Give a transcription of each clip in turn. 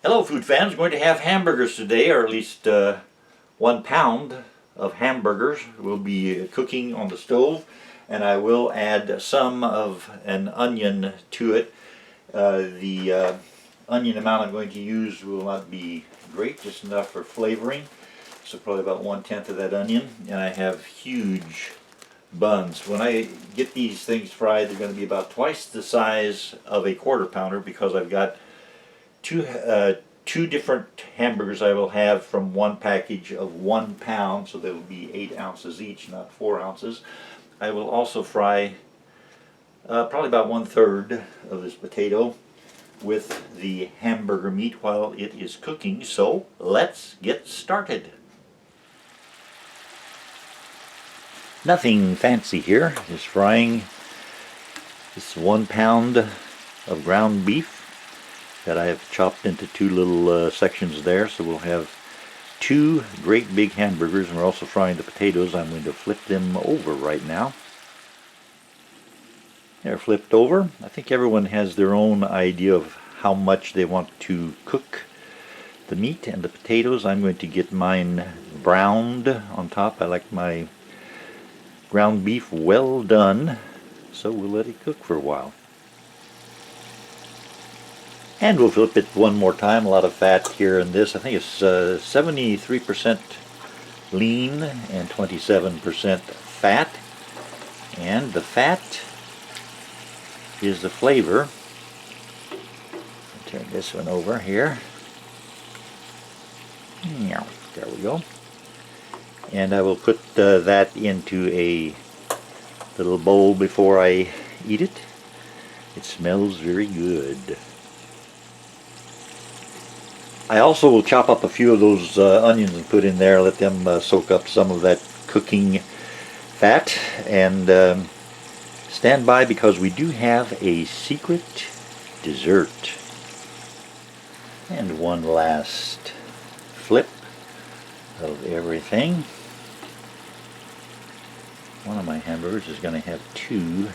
Hello food fans, going to have hamburgers today, or at least 1 pound of hamburgers. We'll be cooking on the stove, and I will add some of an onion to it. The onion amount I'm going to use will not be great, just enough for flavoring. So probably about 1/10 of that onion, and I have huge buns. When I get these things fried, they're going to be about twice the size of a quarter pounder because I've got two different hamburgers I will have from one package of 1 pound, so they will be 8 ounces each, not 4 ounces. I will also fry probably about 1/3 of this potato with the hamburger meat while it is cooking, so let's get started. Nothing fancy here, just frying this 1 pound of ground beef that I have chopped into two little sections there, so we'll have 2 great big hamburgers, and we're also frying the potatoes. I'm going to flip them over right now. They're flipped over. I think everyone has their own idea of how much they want to cook the meat and the potatoes. I'm going to get mine browned on top. I like my ground beef well done, so we'll let it cook for a while. And we'll flip it one more time. A lot of fat here in this. I think it's 73% lean and 27% fat. And the fat is the flavor. Turn this one over here. There we go. And I will put that into a little bowl before I eat it. It smells very good. I also will chop up a few of those onions and put in there, let them soak up some of that cooking fat, and stand by because we do have a secret dessert. And one last flip of everything. One of my hamburgers is going to have 2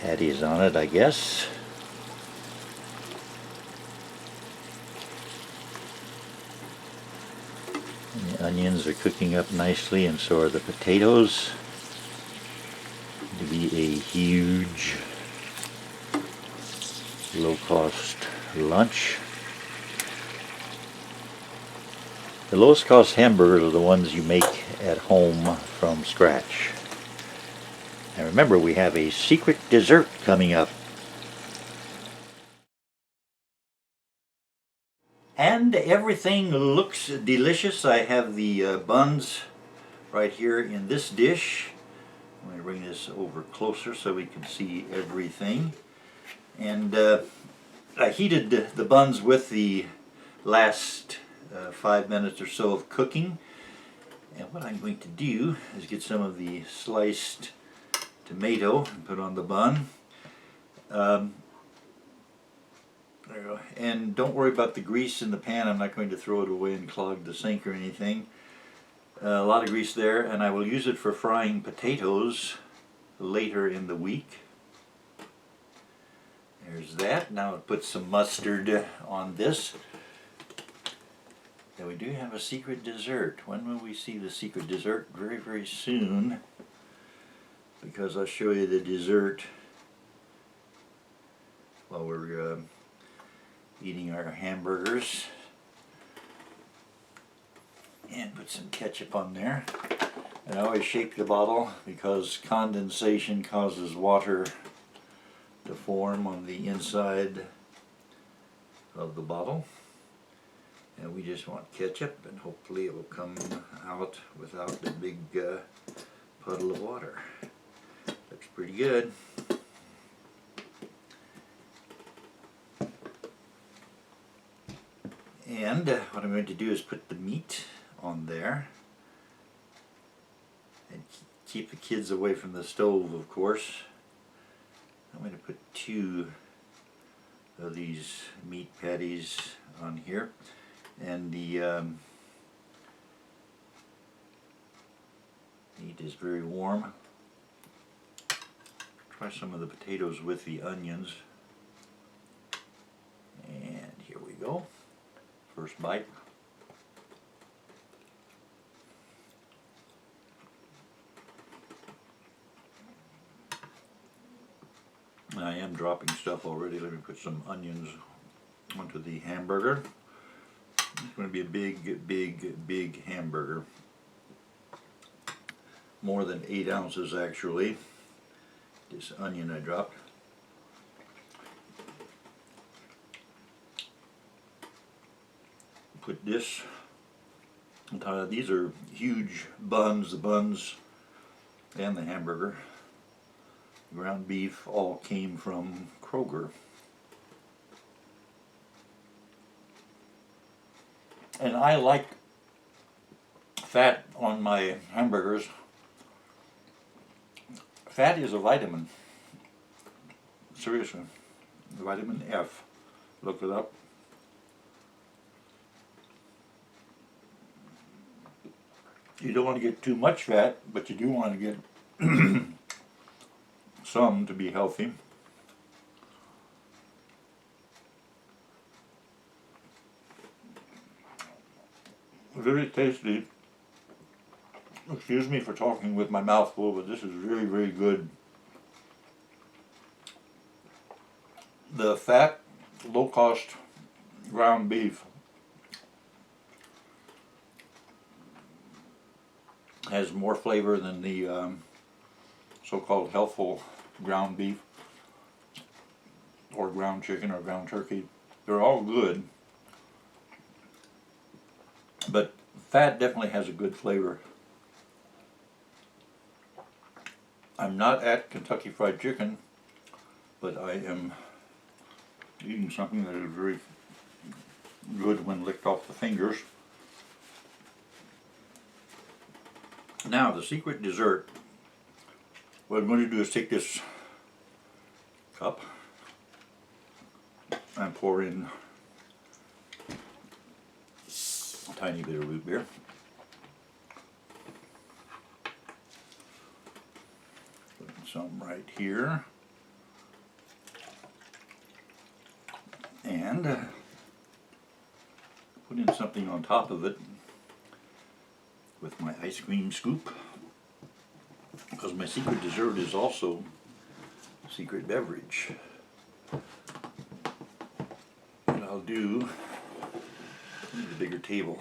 patties on it, I guess. The onions are cooking up nicely, and so are the potatoes. To be a huge, low-cost lunch. The lowest cost hamburgers are the ones you make at home from scratch. And remember, we have a secret dessert coming up. And everything looks delicious. I have the buns right here in this dish. I'm going to bring this over closer so we can see everything. And I heated the buns with the last 5 minutes or so of cooking. And what I'm going to do is get some of the sliced tomato and put on the bun. There we go. And don't worry about the grease in the pan. I'm not going to throw it away and clog the sink or anything. A lot of grease there, and I will use it for frying potatoes later in the week. There's that. Now I'll put some mustard on this. Now we do have a secret dessert. When will we see the secret dessert? Very, very soon, because I'll show you the dessert while we're eating our hamburgers. And put some ketchup on there. And I always shake the bottle because condensation causes water to form on the inside of the bottle. And we just want ketchup, and hopefully it will come out without the big puddle of water. Looks pretty good. And what I'm going to do is put the meat on there and keep the kids away from the stove, of course. I'm going to put 2 of these meat patties on here, and the meat is very warm. Try some of the potatoes with the onions, and here we go. first bite. I am dropping stuff already. Let me put some onions onto the hamburger. It's going to be a big hamburger. More than 8 ounces actually. This onion I dropped. Put this on top. These are huge buns. The buns and the hamburger. Ground beef all came from Kroger. And I like fat on my hamburgers. Fat is a vitamin. Seriously. Vitamin F. Look it up. You don't want to get too much fat, but you do want to get some to be healthy. Very tasty. Excuse me for talking with my mouth full, but this is very good. The fat, low-cost ground beef has more flavor than the so-called healthful ground beef or ground chicken or ground turkey. They're all good, but fat definitely has a good flavor. I'm not at Kentucky Fried Chicken, but I am eating something that is very good when licked off the fingers. Now the secret dessert, what I'm going to do is take this cup and pour in a tiny bit of root beer. Put some right here. And put in something on top of it with my ice cream scoop, because my secret dessert is also a secret beverage. What I'll do, I need a bigger table.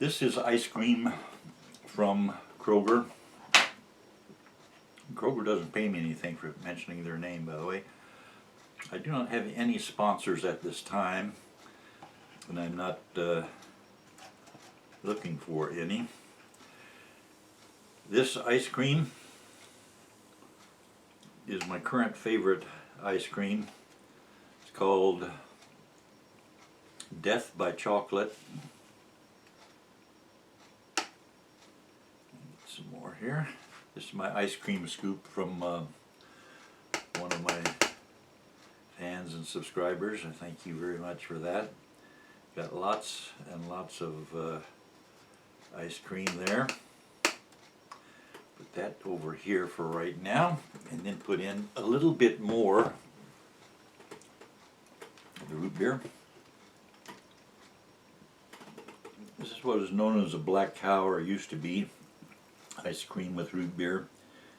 This is ice cream from Kroger. Kroger doesn't pay me anything for mentioning their name, by the way. I do not have any sponsors at this time, and I'm not looking for any. This ice cream is my current favorite ice cream. It's called Death by Chocolate. Some more here. This is my ice cream scoop from one of my fans and subscribers. I thank you very much for that. Got lots and lots of ice cream there. Put that over here for right now, and then put in a little bit more of the root beer. This is what is known as a black cow, or used to be, ice cream with root beer.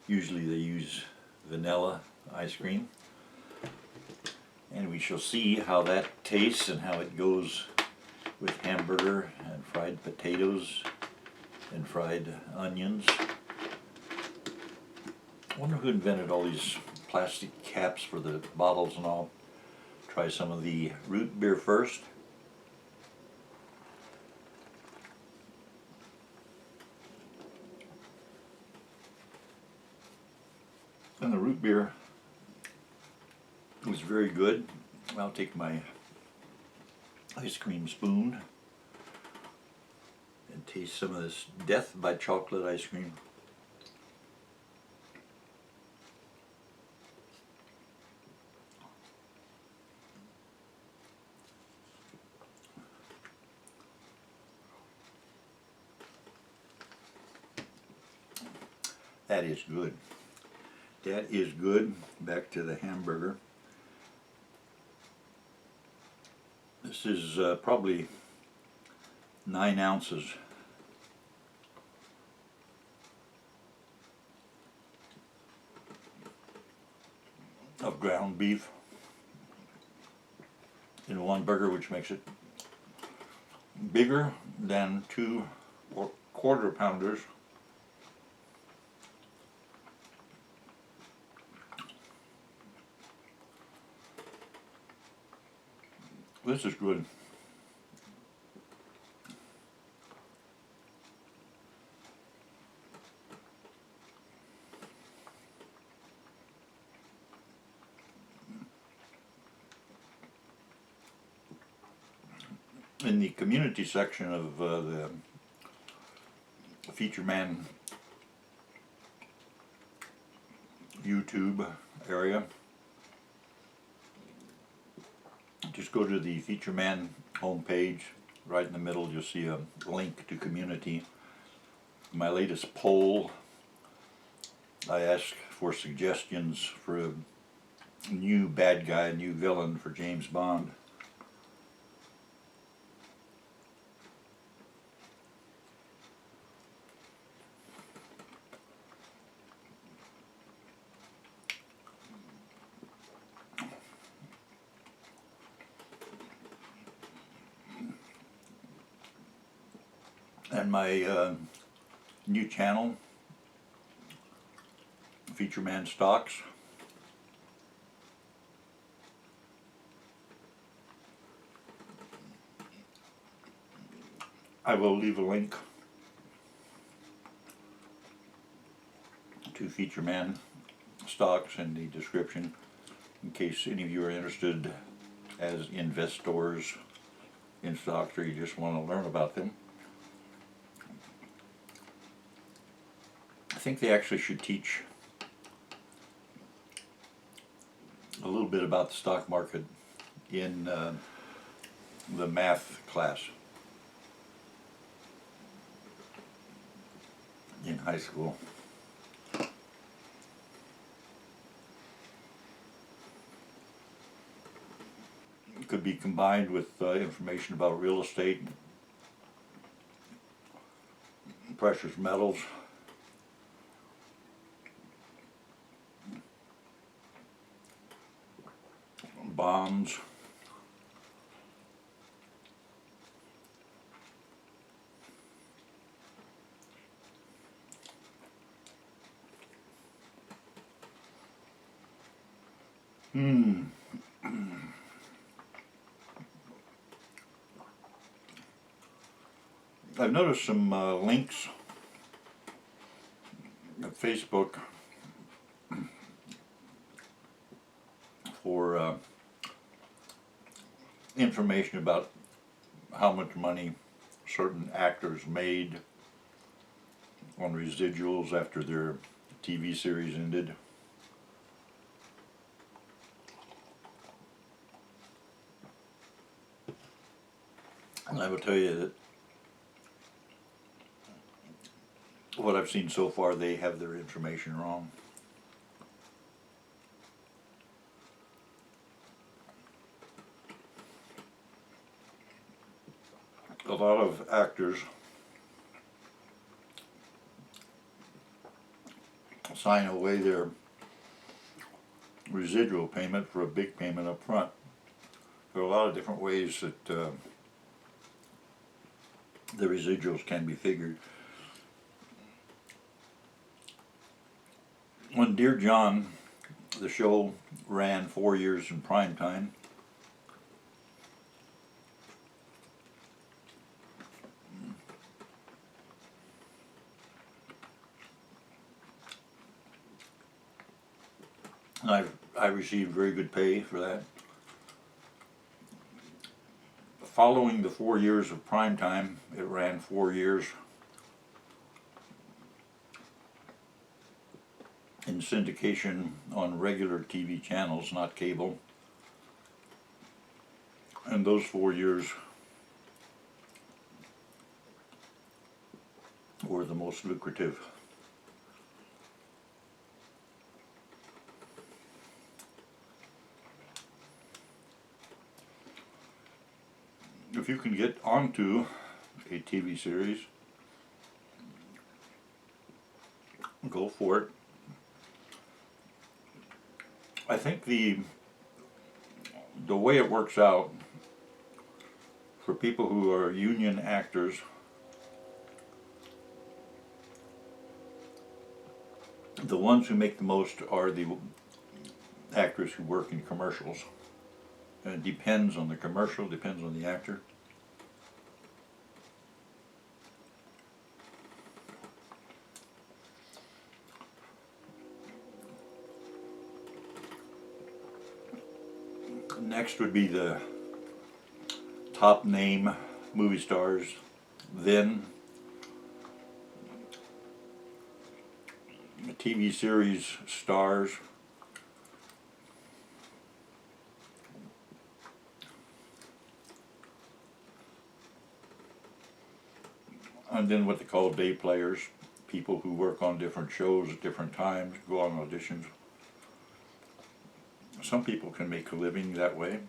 Usually they use vanilla ice cream. And we shall see how that tastes and how it goes with hamburger and fried potatoes and fried onions. I wonder who invented all these plastic caps for the bottles and all. Try some of the root beer first. And the root beer was very good. I'll take my ice cream spoon and taste some of this Death by Chocolate ice cream. That is good. That is good. Back to the hamburger. This is probably 9 ounces of ground beef in one burger, which makes it bigger than 2 quarter pounders. This is good. In the community section of the Feature Man YouTube area, just go to the Feature Man homepage. Right in the middle you'll see a link to community. My latest poll, I asked for suggestions for a new bad guy, a new villain for James Bond. And my new channel, Feature Man Stocks. I will leave a link to Feature Man Stocks in the description in case any of you are interested as investors in stocks or you just want to learn about them. I think they actually should teach a little bit about the stock market in the math class in high school. It could be combined with information about real estate, precious metals, bonds, I've noticed some links at Facebook for information about how much money certain actors made on residuals after their TV series ended. And I will tell you that what I've seen so far, they have their information wrong. A lot of actors sign away their residual payment for a big payment up front. There are a lot of different ways that the residuals can be figured. When Dear John, the show, ran 4 years in prime time, I received very good pay for that. Following the 4 years of prime time, it ran 4 years in syndication on regular TV channels, not cable. And those 4 years were the most lucrative. if you can get onto a TV series, go for it. I think the way it works out for people who are union actors, the ones who make the most are the actors who work in commercials. And it depends on the commercial, depends on the actor. Next would be the top name movie stars, then TV series stars, and then what they call day players, people who work on different shows at different times, go on auditions. Some people can make a living that way.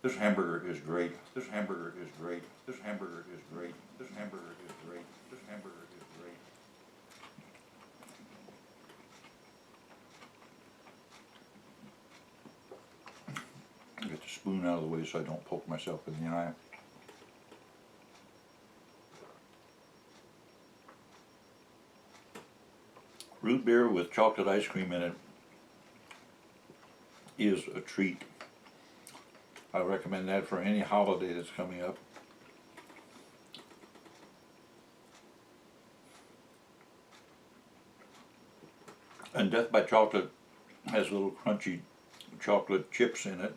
This hamburger is great. This hamburger is great. This hamburger is great. This hamburger is great. This hamburger is great. Get the spoon out of the way so I don't poke myself in the eye. Root beer with chocolate ice cream in it is a treat. I recommend that for any holiday that's coming up. And Death by Chocolate has little crunchy chocolate chips in it.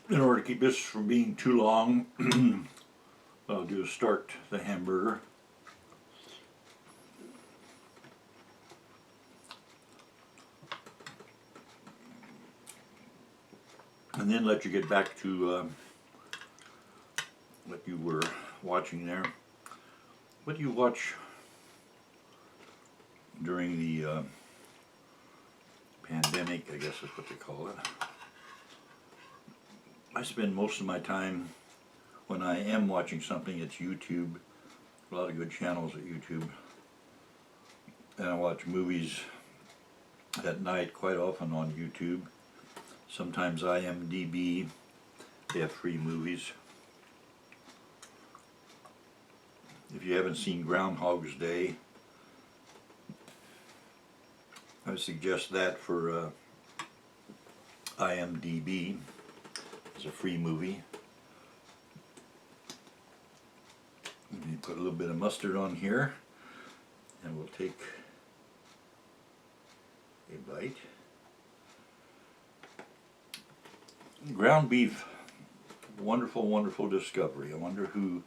In order to keep this from being too long, what I'll do is start the hamburger. And then let you get back to what you were watching there. What do you watch during the pandemic, I guess is what they call it. I spend most of my time, when I am watching something, it's YouTube. A lot of good channels at YouTube. And I watch movies at night quite often on YouTube. Sometimes IMDb, they have free movies. If you haven't seen Groundhog's Day, I would suggest that for IMDb. It's a free movie. You put a little bit of mustard on here, and we'll take a bite. Ground beef, wonderful, wonderful discovery. I wonder who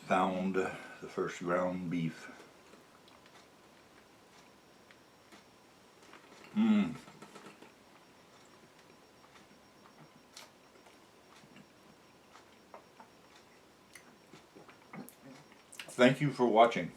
found the first ground beef. Thank you for watching.